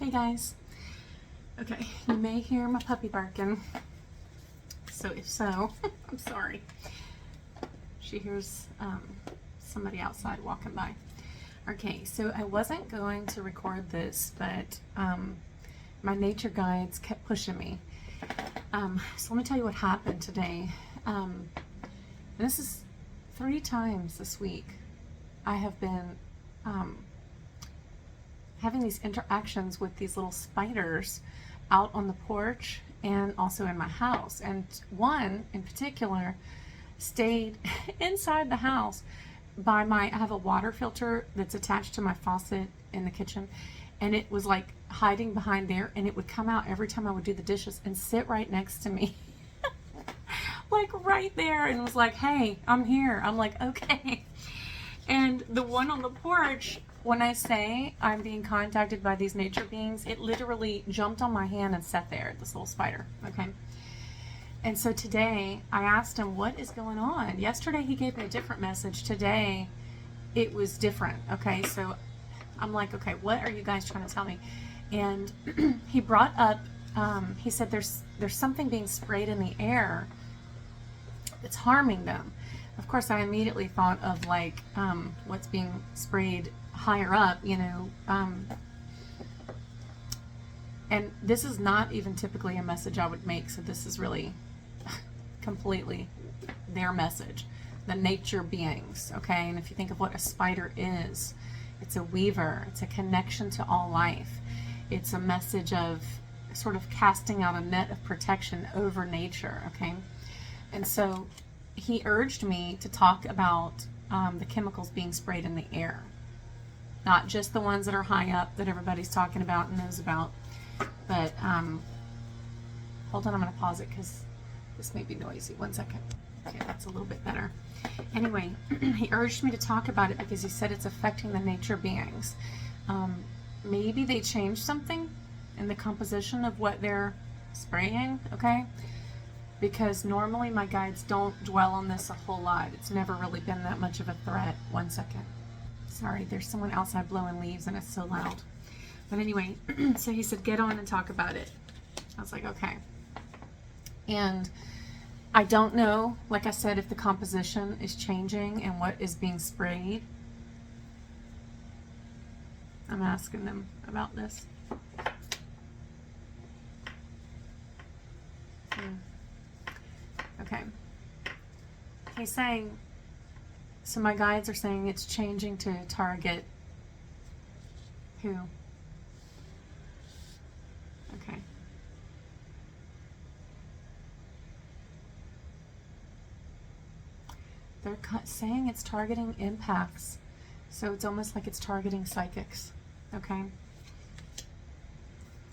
Hey guys. Okay, you may hear my puppy barking. So if so, I'm sorry. She hears somebody outside walking by. Okay, so I wasn't going to record this, but my nature guides kept pushing me. So let me tell you what happened today. And this is 3 times this week I have been having these interactions with these little spiders out on the porch and also in my house. And one in particular stayed inside the house by I have a water filter that's attached to my faucet in the kitchen, and it was like hiding behind there, and it would come out every time I would do the dishes and sit right next to me. Like right there, and was like, hey, I'm here. I'm like, okay. And the one on the porch, when I say I'm being contacted by these nature beings, it literally jumped on my hand and sat there, this little spider, okay? And so today, I asked him, what is going on? Yesterday, he gave me a different message. Today, it was different, okay? So I'm like, okay, what are you guys trying to tell me? And he brought up, he said there's something being sprayed in the air that's harming them. Of course, I immediately thought of like what's being sprayed higher up, you know, and this is not even typically a message I would make, so this is really completely their message, the nature beings, okay? And if you think of what a spider is, it's a weaver, it's a connection to all life. It's a message of sort of casting out a net of protection over nature, okay? And so he urged me to talk about the chemicals being sprayed in the air. Not just the ones that are high up that everybody's talking about and knows about, but hold on, I'm going to pause it because this may be noisy. 1 second. Okay, that's a little bit better. Anyway, he urged me to talk about it because he said it's affecting the nature beings. Maybe they changed something in the composition of what they're spraying, okay? Because normally my guides don't dwell on this a whole lot. It's never really been that much of a threat. 1 second. Sorry, there's someone outside blowing leaves and it's so loud. But anyway, so he said, get on and talk about it. I was like, okay. And I don't know, like I said, if the composition is changing and what is being sprayed. I'm asking them about this. Okay. He's saying, so my guides are saying it's changing to target who? Okay. They're saying it's targeting empaths. So it's almost like it's targeting psychics. Okay.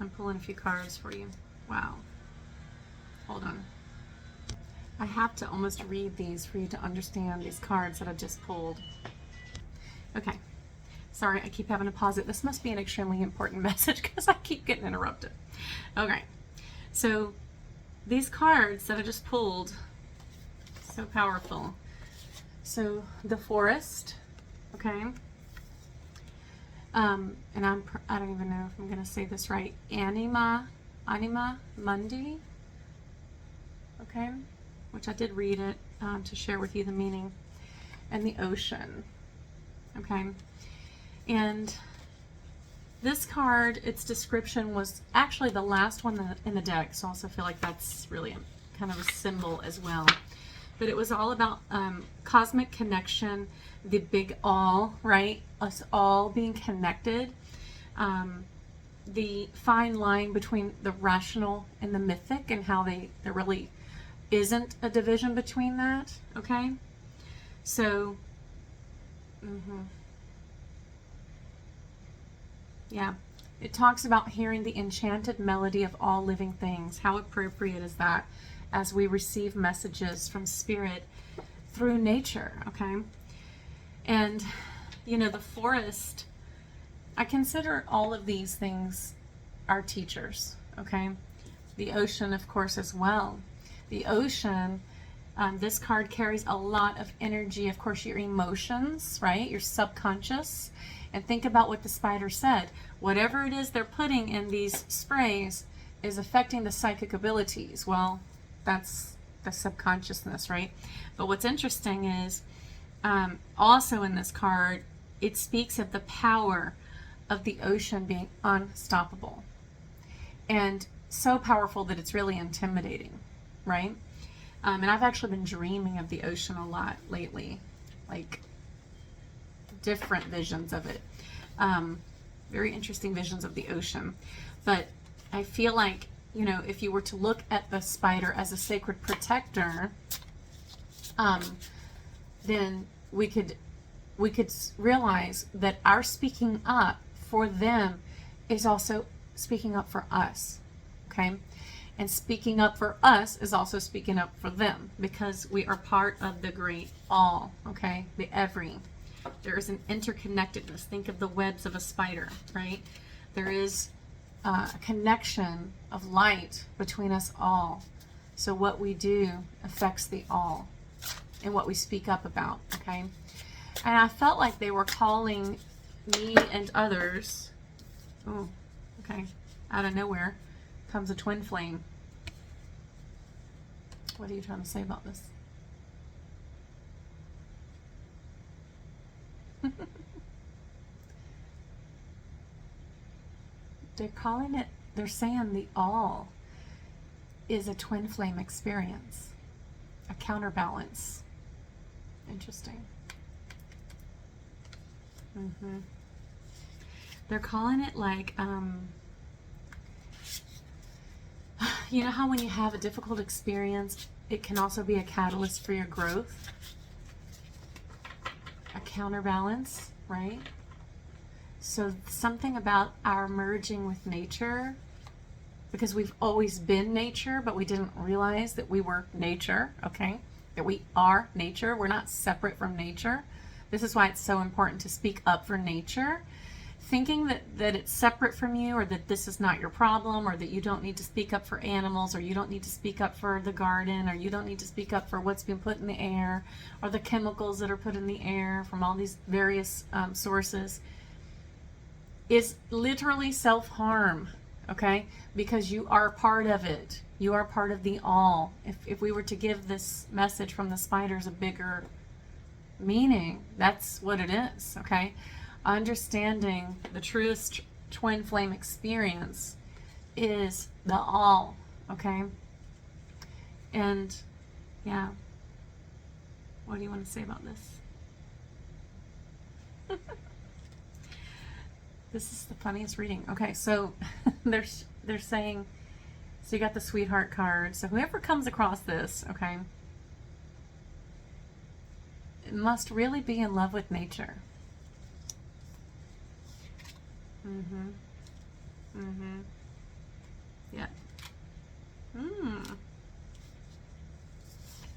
I'm pulling a few cards for you. Wow. Hold on. I have to almost read these for you to understand these cards that I just pulled. Okay. Sorry, I keep having to pause it. This must be an extremely important message because I keep getting interrupted. Okay. So these cards that I just pulled, so powerful. So the forest, okay. And I don't even know if I'm going to say this right. Anima Mundi, okay, which I did read it to share with you the meaning, and the ocean, okay. And this card, its description was actually the last one in the deck, so I also feel like that's really kind of a symbol as well. But it was all about cosmic connection, the big all, right? Us all being connected. The fine line between the rational and the mythic, and how there really isn't a division between that, okay? So, yeah, it talks about hearing the enchanted melody of all living things. How appropriate is that as we receive messages from spirit through nature, okay? And, you know, the forest, I consider all of these things our teachers, okay? The ocean, of course, as well. The ocean This card carries a lot of energy, of course, your emotions, right? Your subconscious. And think about what the spider said. Whatever it is they're putting in these sprays is affecting the psychic abilities. Well, that's the subconsciousness, right? But what's interesting is also in this card, it speaks of the power of the ocean being unstoppable. And so powerful that it's really intimidating, right? And I've actually been dreaming of the ocean a lot lately, like different visions of it. Very interesting visions of the ocean. But I feel like, you know, if you were to look at the spider as a sacred protector, then we could realize that our speaking up for them is also speaking up for us, okay? And speaking up for us is also speaking up for them, because we are part of the great all, okay? The every. There is an interconnectedness. Think of the webs of a spider, right? There is a connection of light between us all. So what we do affects the all and what we speak up about, okay? And I felt like they were calling me and others. Oh, okay. Out of nowhere comes a twin flame. What are you trying to say about this? They're calling it, they're saying the all is a twin flame experience, a counterbalance. Interesting. They're calling it like, you know how when you have a difficult experience, it can also be a catalyst for your growth? A counterbalance, right? So something about our merging with nature, because we've always been nature, but we didn't realize that we were nature, okay? That we are nature. We're not separate from nature. This is why it's so important to speak up for nature. Thinking that it's separate from you, or that this is not your problem, or that you don't need to speak up for animals, or you don't need to speak up for the garden, or you don't need to speak up for what's being put in the air, or the chemicals that are put in the air from all these various sources, is literally self-harm, okay? Because you are part of it. You are part of the all. If we were to give this message from the spiders a bigger meaning, that's what it is, okay? Understanding the truest twin flame experience is the all, okay? And yeah, what do you want to say about this? This is the funniest reading. Okay, so they're saying, so you got the sweetheart card. So whoever comes across this, okay, must really be in love with nature. Yeah.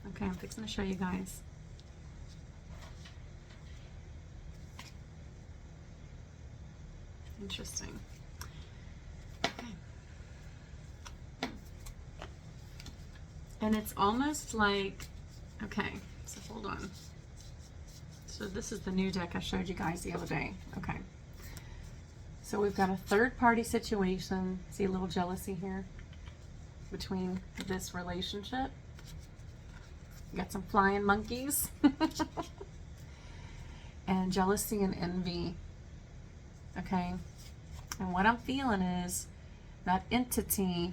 Okay, I'm fixing to show you guys. Interesting. Okay. And it's almost like, okay, so hold on. So this is the new deck I showed you guys the other day. Okay. So we've got a third party situation. See a little jealousy here between this relationship. Got some flying monkeys. And jealousy and envy. Okay. And what I'm feeling is that entity,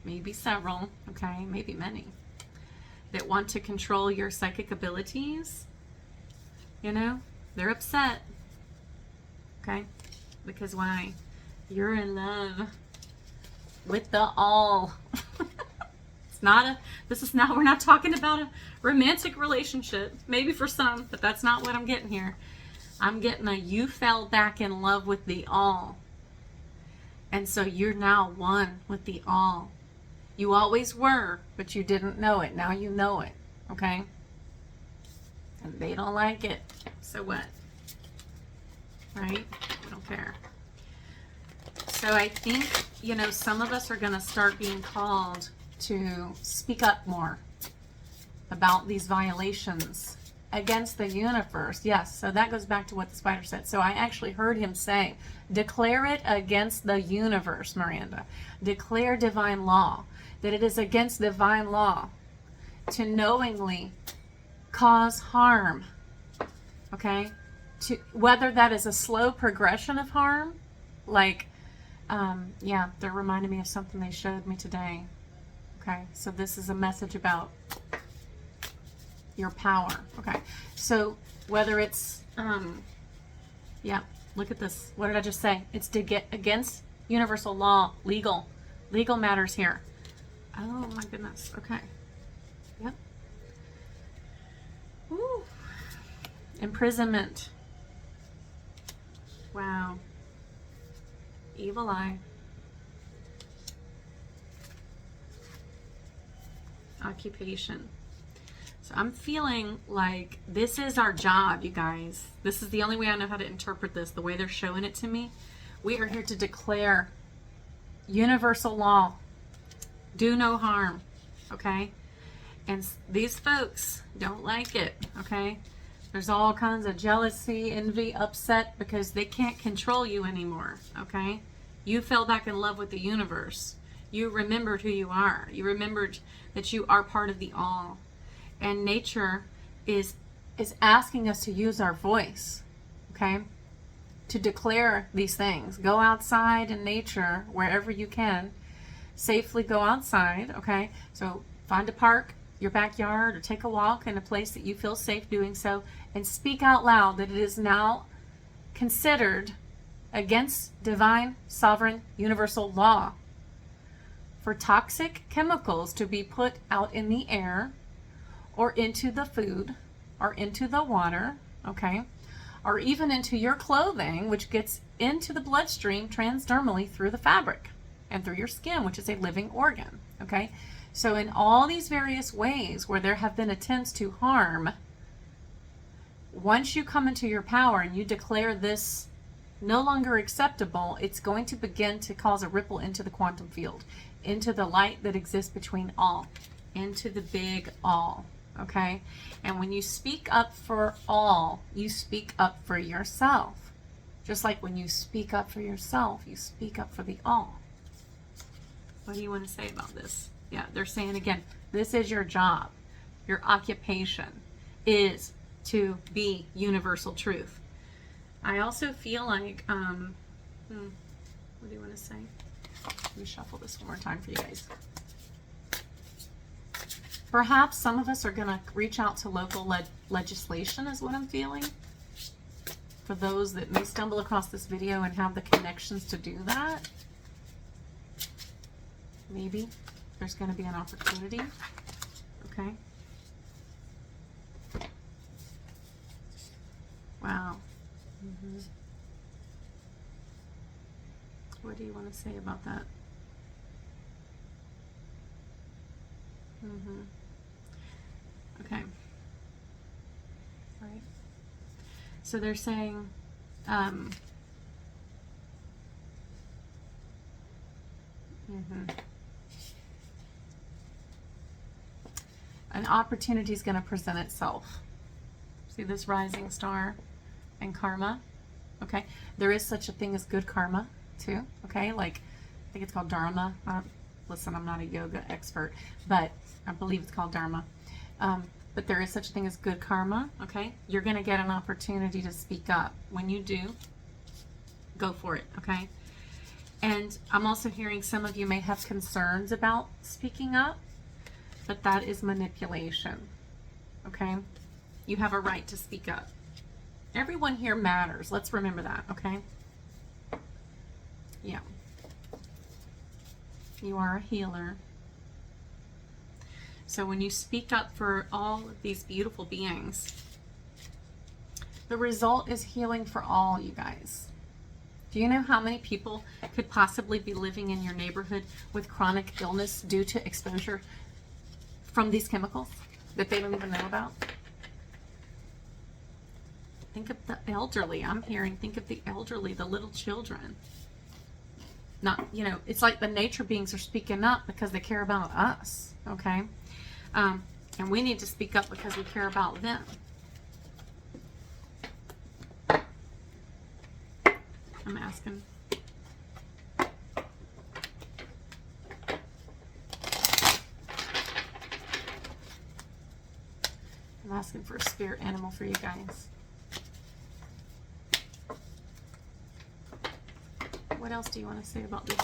maybe several, okay, maybe many, that want to control your psychic abilities, you know, they're upset. Okay? Because why? You're in love with the all. It's not a, this is not, we're not talking about a romantic relationship. Maybe for some, but that's not what I'm getting here. I'm getting a, you fell back in love with the all. And so you're now one with the all. You always were, but you didn't know it. Now you know it. Okay? And they don't like it. So what? Right? I don't care. So I think, you know, some of us are going to start being called to speak up more. about these violations against the universe. Yes, so that goes back to what the spider said. So I actually heard him say, declare it against the universe, Miranda. Declare divine law, that it is against divine law to knowingly cause harm. Okay? To whether that is a slow progression of harm, like, yeah, they're reminding me of something they showed me today. Okay, so this is a message about your power. Okay, so whether it's, yeah, look at this. What did I just say? It's to get against universal law, legal matters here. Oh my goodness. Okay. Yep. Woo. Imprisonment. Wow. Evil eye. Occupation. So I'm feeling like this is our job, you guys. This is the only way I know how to interpret this, the way they're showing it to me. We are here to declare universal law. Do no harm. Okay? And these folks don't like it. Okay? There's all kinds of jealousy, envy, upset because they can't control you anymore. Okay? You fell back in love with the universe. You remembered who you are. You remembered that you are part of the all. And nature is asking us to use our voice, okay? To declare these things. Go outside in nature wherever you can. Safely go outside, okay? So find a park, your backyard, or take a walk in a place that you feel safe doing so, and speak out loud that it is now considered against divine, sovereign, universal law for toxic chemicals to be put out in the air or into the food or into the water, okay, or even into your clothing, which gets into the bloodstream transdermally through the fabric and through your skin, which is a living organ, okay? So in all these various ways where there have been attempts to harm, once you come into your power and you declare this no longer acceptable, it's going to begin to cause a ripple into the quantum field, into the light that exists between all, into the big all, okay? And when you speak up for all, you speak up for yourself. Just like when you speak up for yourself, you speak up for the all. What do you want to say about this? Yeah, they're saying again, this is your job. Your occupation is to be universal truth. I also feel like, what do you want to say? Let me shuffle this one more time for you guys. Perhaps some of us are going to reach out to local legislation is what I'm feeling. For those that may stumble across this video and have the connections to do that. Maybe there's going to be an opportunity. Okay. Wow. What do you want to say about that? Okay. Right. So they're saying, an opportunity is going to present itself. See this rising star and karma? Okay. There is such a thing as good karma too. Okay. Like, I think it's called dharma. Listen, I'm not a yoga expert, but I believe it's called dharma. But there is such a thing as good karma. Okay. You're going to get an opportunity to speak up. When you do, go for it. Okay. And I'm also hearing some of you may have concerns about speaking up, but that is manipulation. Okay. You have a right to speak up. Everyone here matters. Let's remember that. Okay. Yeah. You are a healer. So when you speak up for all of these beautiful beings, the result is healing for all, you guys. Do you know how many people could possibly be living in your neighborhood with chronic illness due to exposure from these chemicals that they don't even know about? Think of the elderly. I'm hearing, think of the elderly, the little children. Not, you know, it's like the nature beings are speaking up because they care about us, okay? And we need to speak up because we care about them. I'm asking. I'm asking for a spirit animal for you guys. What else do you want to say about these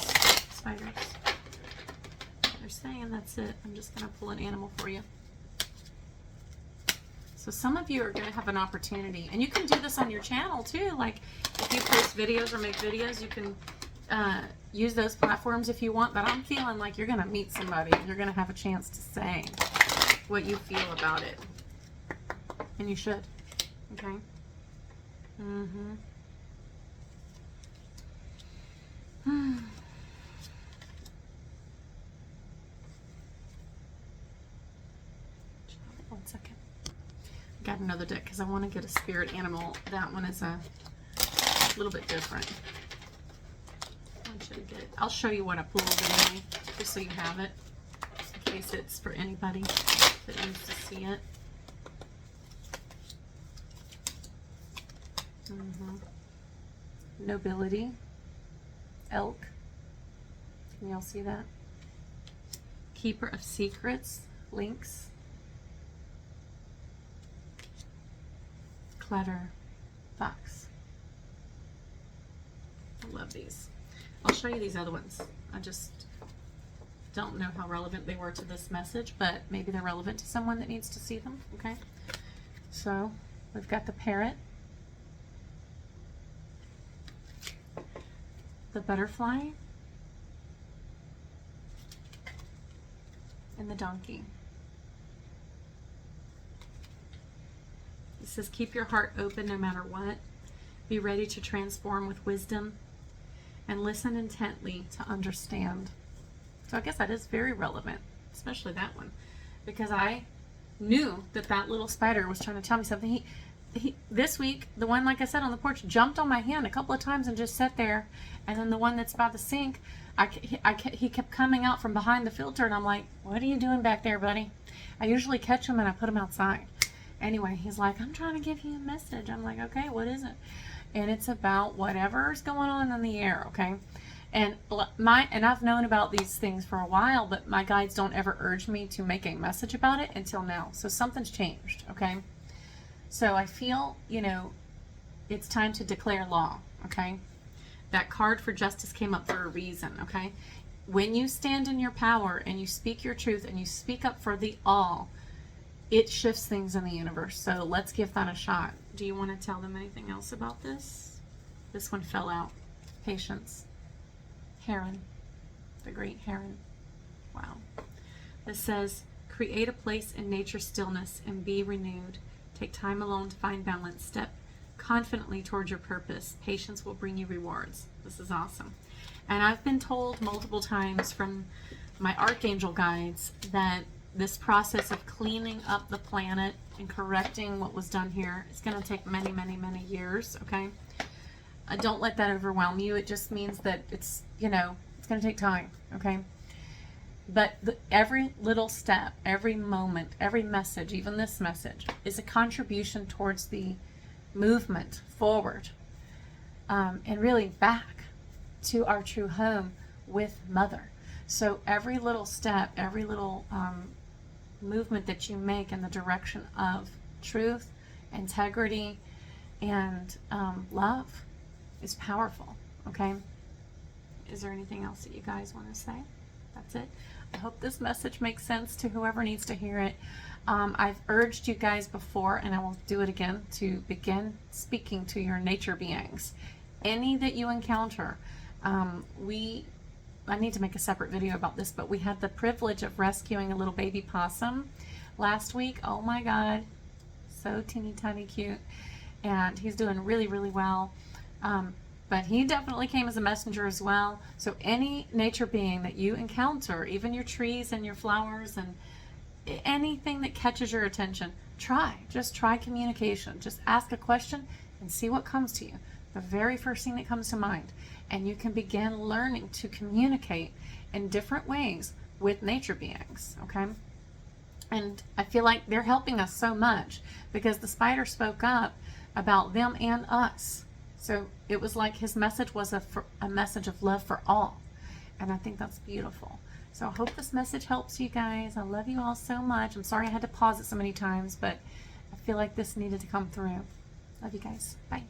spiders? They're saying that's it. I'm just going to pull an animal for you. So some of you are going to have an opportunity, and you can do this on your channel too. Like if you post videos or make videos, you can use those platforms if you want, but I'm feeling like you're going to meet somebody and you're going to have a chance to say what you feel about it. And you should. Okay? One second. Got another deck because I want to get a spirit animal. That one is a little bit different. I want you to get it. I'll show you what I pulled anyway, just so you have it, in case it's for anybody that needs to see it. Nobility, elk. Can y'all see that? Keeper of secrets, lynx. Clutter, fox. I love these. I'll show you these other ones. I just don't know how relevant they were to this message, but maybe they're relevant to someone that needs to see them. Okay. So we've got the parrot, the butterfly, and the donkey. It says, keep your heart open no matter what. Be ready to transform with wisdom and listen intently to understand. So I guess that is very relevant, especially that one, because I knew that that little spider was trying to tell me something. He this week, the one, like I said, on the porch, jumped on my hand a couple of times and just sat there. And then the one that's by the sink, he kept coming out from behind the filter, and I'm like, what are you doing back there, buddy? I usually catch him and I put him outside. Anyway, he's like, I'm trying to give you a message. I'm like, okay, what is it? And it's about whatever's going on in the air, okay? And I've known about these things for a while, but my guides don't ever urge me to make a message about it until now. So something's changed, okay? So I feel, it's time to declare law, okay? That card for justice came up for a reason, okay? When you stand in your power and you speak your truth and you speak up for the all, it shifts things in the universe. So let's give that a shot. Do you want to tell them anything else about this? This one fell out. Patience. Heron. The great heron. Wow. This says, create a place in nature's stillness and be renewed. Take time alone to find balance. Step confidently towards your purpose. Patience will bring you rewards. This is awesome. And I've been told multiple times from my archangel guides that this process of cleaning up the planet and correcting what was done here is going to take many, many, many years, okay? Don't let that overwhelm you. It just means that it's, it's going to take time, okay? But every little step, every moment, every message, even this message, is a contribution towards the movement forward and really back to our true home with Mother. So every little step, every little movement that you make in the direction of truth, integrity, and love is powerful, okay? Is there anything else that you guys want to say? That's it. I hope this message makes sense to whoever needs to hear it. I've urged you guys before, and I will do it again, to begin speaking to your nature beings. Any that you encounter, I need to make a separate video about this, but we had the privilege of rescuing a little baby possum last week. Oh my God, so teeny tiny cute, and he's doing really, really well. But he definitely came as a messenger as well. So any nature being that you encounter, even your trees and your flowers and anything that catches your attention, just try communication. Just ask a question and see what comes to you. The very first thing that comes to mind. And you can begin learning to communicate in different ways with nature beings, okay? And I feel like they're helping us so much because the spider spoke up about them and us. So it was like his message was a message of love for all. And I think that's beautiful. So I hope this message helps you guys. I love you all so much. I'm sorry I had to pause it so many times, but I feel like this needed to come through. Love you guys. Bye.